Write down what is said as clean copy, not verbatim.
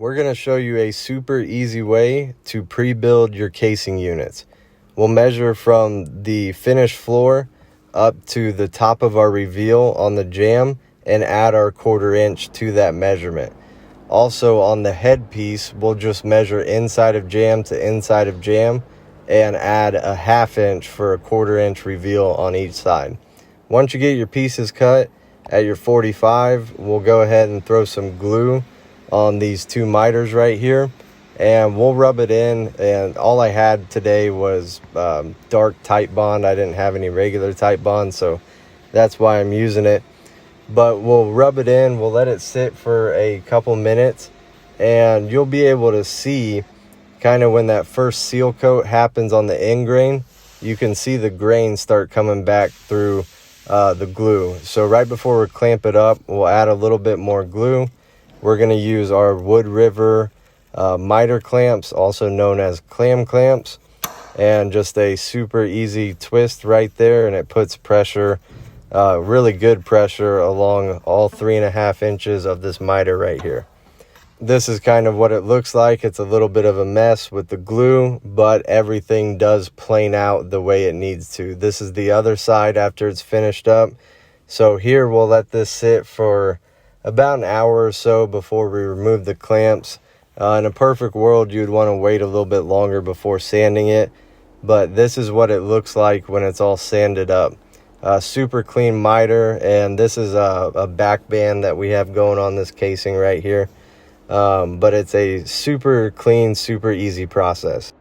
We're going to show you a super easy way to pre-build your casing units. We'll measure from the finished floor up to the top of our reveal on the jamb and add our 1/4 inch to that measurement. Also on the headpiece, we'll just measure inside of jamb to inside of jamb and add a 1/2 inch for a 1/4 inch reveal on each side. Once you get your pieces cut at your 45, we'll go ahead and throw some glue on these two miters right here, and we'll rub it in. And all I had today was dark tight bond. I didn't have any regular tight bond, so that's why I'm using it. But we'll rub it in, we'll let it sit for a couple minutes, and you'll be able to see kind of when that first seal coat happens on the end grain, you can see the grain start coming back through the glue. So right before we clamp it up, we'll add a little bit more glue. We're going to use our Wood River miter clamps, also known as clam clamps, and just a super easy twist right there, and it puts pressure, really good pressure, along all 3.5 inches of this miter right here. This is kind of what it looks like. It's a little bit of a mess with the glue, but everything does plane out the way it needs to. This is the other side after it's finished up. So here we'll let this sit for about an hour or so before we remove the clamps. In a perfect world, you'd want to wait a little bit longer before sanding it, but this is what it looks like when it's all sanded up. Super clean miter, and this is a back band that we have going on this casing right here. But it's a super clean, super easy process.